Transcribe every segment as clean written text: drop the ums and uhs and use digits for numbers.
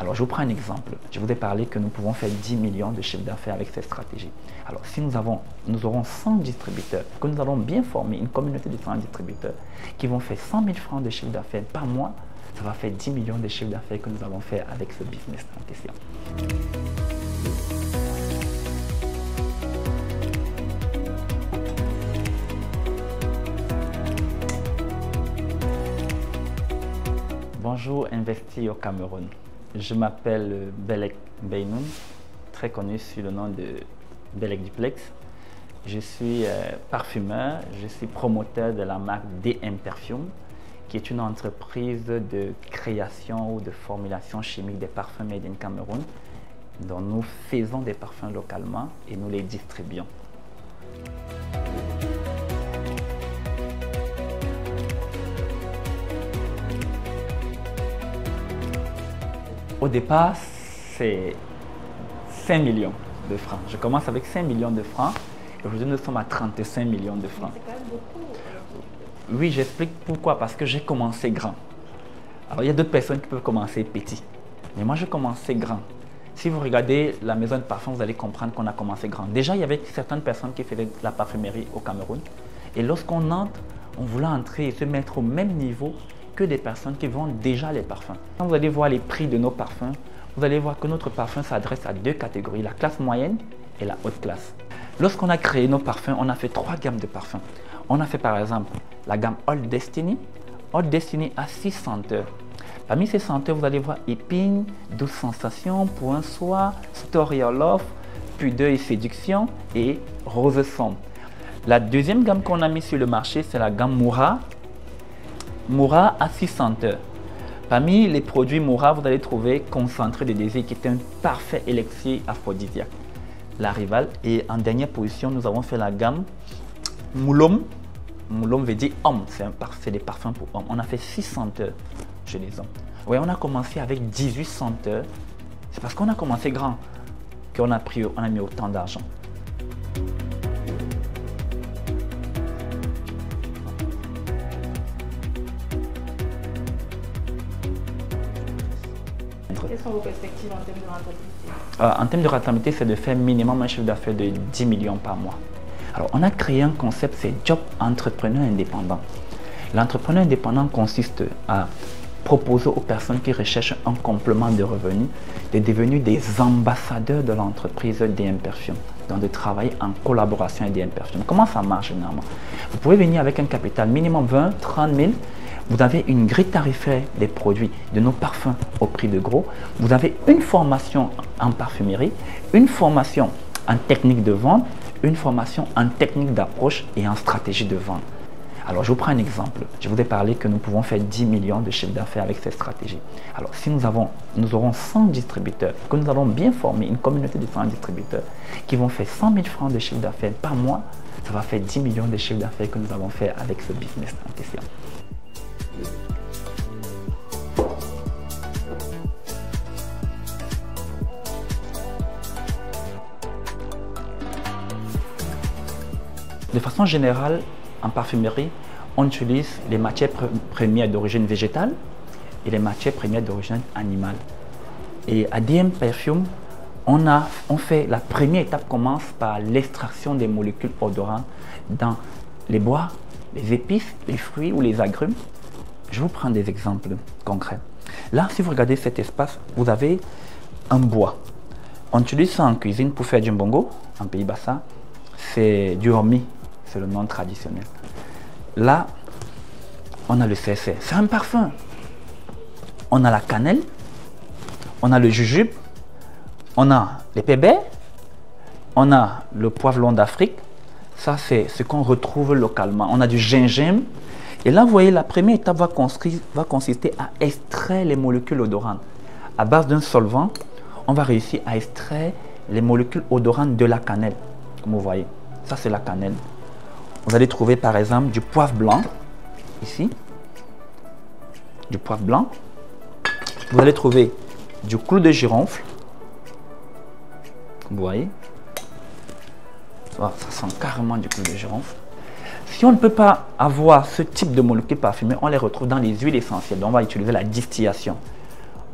Alors, je vous prends un exemple. Je vous ai parlé que nous pouvons faire 10 millions de chiffre d'affaires avec cette stratégie. Alors, si nous aurons 100 distributeurs, que nous allons bien former une communauté de 100 distributeurs qui vont faire 100 000 francs de chiffre d'affaires par mois, ça va faire 10 millions de chiffre d'affaires que nous allons faire avec ce business en question. Bonjour, investi au Cameroun. Je m'appelle Belek Beinoun, très connu sous le nom de Belek Duplex. Je suis parfumeur, je suis promoteur de la marque DM Perfume, qui est une entreprise de création ou de formulation chimique des parfums made in Cameroun, dont nous faisons des parfums localement et nous les distribuons. Au départ, c'est 5 millions de francs. Je commence avec 5 millions de francs et aujourd'hui nous sommes à 35 millions de francs. C'est quand même beaucoup. Oui, j'explique pourquoi. Parce que j'ai commencé grand. Alors, il y a d'autres personnes qui peuvent commencer petit. Mais moi, j'ai commencé grand. Si vous regardez la maison de parfum, vous allez comprendre qu'on a commencé grand. Déjà, il y avait certaines personnes qui faisaient de la parfumerie au Cameroun. Et lorsqu'on entre, on voulait entrer et se mettre au même niveau que des personnes qui vendent déjà les parfums. Quand vous allez voir les prix de nos parfums, vous allez voir que notre parfum s'adresse à deux catégories, la classe moyenne et la haute classe. Lorsqu'on a créé nos parfums, on a fait 3 gammes de parfums. On a fait par exemple la gamme Old Destiny. Old Destiny a 6 senteurs. Parmi ces senteurs, vous allez voir épine, douce sensation, point soie, story of love, pudeur et séduction et rose sombre. La deuxième gamme qu'on a mise sur le marché, c'est la gamme Moura. Moura a 6 senteurs. Parmi les produits Moura, vous allez trouver Concentré de désir qui est un parfait élixir aphrodisiaque. La rivale. Et en dernière position, nous avons fait la gamme Moulom. Moulom veut dire homme, c'est des parfums pour hommes. On a fait 6 senteurs chez les hommes. Oui, on a commencé avec 18 senteurs. C'est parce qu'on a commencé grand qu'on a mis autant d'argent. Quelles sont vos perspectives en termes de rentabilité? En termes de rentabilité, c'est de faire minimum un chiffre d'affaires de 10 millions par mois. Alors, on a créé un concept, c'est Job Entrepreneur Indépendant. L'entrepreneur indépendant consiste à proposer aux personnes qui recherchent un complément de revenus de devenir des ambassadeurs de l'entreprise DM Perfume, donc de travailler en collaboration avec DM Perfume. Comment ça marche généralement? Vous pouvez venir avec un capital minimum 20, 30 000. Vous avez une grille tarifaire des produits de nos parfums au prix de gros. Vous avez une formation en parfumerie, une formation en technique de vente, une formation en technique d'approche et en stratégie de vente. Alors, je vous prends un exemple. Je vous ai parlé que nous pouvons faire 10 millions de chiffre d'affaires avec cette stratégie. Alors, si nous aurons 100 distributeurs, que nous allons bien former une communauté de 100 distributeurs qui vont faire 100 000 francs de chiffre d'affaires par mois, ça va faire 10 millions de chiffre d'affaires que nous allons faire avec ce business en question. De façon générale, en parfumerie, on utilise les matières premières d'origine végétale et les matières premières d'origine animale. Et à DM Perfume, on fait la première étape commence par l'extraction des molécules odorantes dans les bois, les épices, les fruits ou les agrumes. Je vous prends des exemples concrets. Là, si vous regardez cet espace, vous avez un bois. On utilise ça en cuisine pour faire du mbongo, en Pays Bassa. C'est du hormis, c'est le nom traditionnel. Là, on a le CSR, c'est un parfum. On a la cannelle, on a le jujube, on a les pébés, on a le poivron d'Afrique. Ça, c'est ce qu'on retrouve localement. On a du gingembre. Et là, vous voyez, la première étape va consister à extraire les molécules odorantes. À base d'un solvant, on va réussir à extraire les molécules odorantes de la cannelle. Comme vous voyez, ça c'est la cannelle. Vous allez trouver par exemple du poivre blanc, ici. Du poivre blanc. Vous allez trouver du clou de girofle. Vous voyez. Ça sent carrément du clou de girofle. Si on ne peut pas avoir ce type de molécules parfumées, on les retrouve dans les huiles essentielles. Donc on va utiliser la distillation.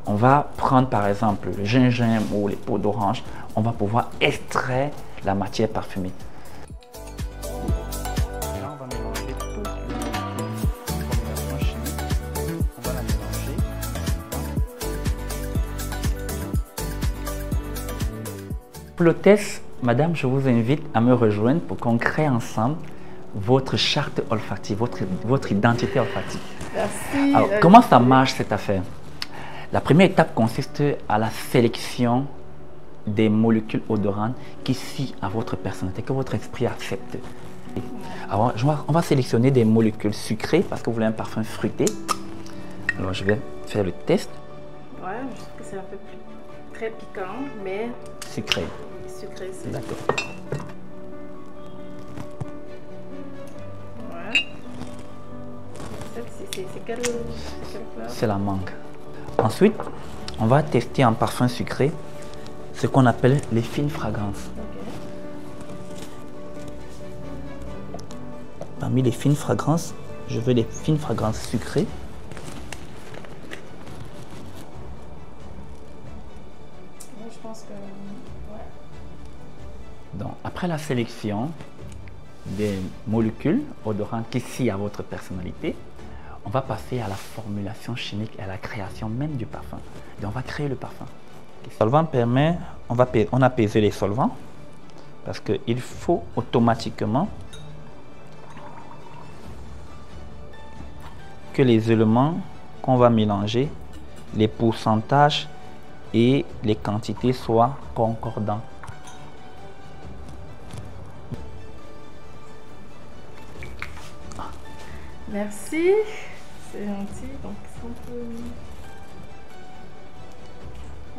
on va prendre par exemple le gingembre ou les peaux d'orange, on va pouvoir extraire la matière parfumée. Là, on va mélanger toute la combinaison chimique. On va la mélanger. Pour le test, madame, je vous invite à me rejoindre pour qu'on crée ensemble votre charte olfactive, votre identité olfactive. Merci. Alors, comment ça marche cette affaire? La première étape consiste à la sélection des molécules odorantes qui fient à votre personnalité, que votre esprit accepte. Alors, on va sélectionner des molécules sucrées parce que vous voulez un parfum fruité. Alors, je vais faire le test. Ouais, je trouve que c'est un peu plus très piquant, mais sucré. Sucré, c'est d'accord. Ouais. C'est quelle fleur? C'est la mangue. Ensuite, on va tester en parfum sucré ce qu'on appelle les fines fragrances. Okay. Parmi les fines fragrances, je veux les fines fragrances sucrées. Je pense que... Ouais. Donc, après la sélection des molécules odorantes qui fient à votre personnalité, on va passer à la formulation chimique et à la création même du parfum. Et on va créer le parfum. Le solvant permet, on a pesé les solvants parce qu'il faut automatiquement que les éléments qu'on va mélanger, les pourcentages et les quantités soient concordants. Merci. C'est gentil. Donc, si on peut...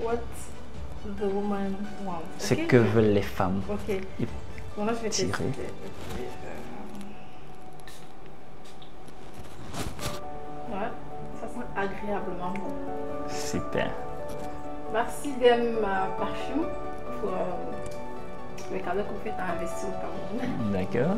What the woman wants. Ce Okay? que veulent les femmes. Ok. Bon, là, je vais Tirer. tester. Ouais, ça sent agréablement bon. Super. Merci Dem Parfum pour le cadeau qu'on fait à investir au Cameroun. D'accord.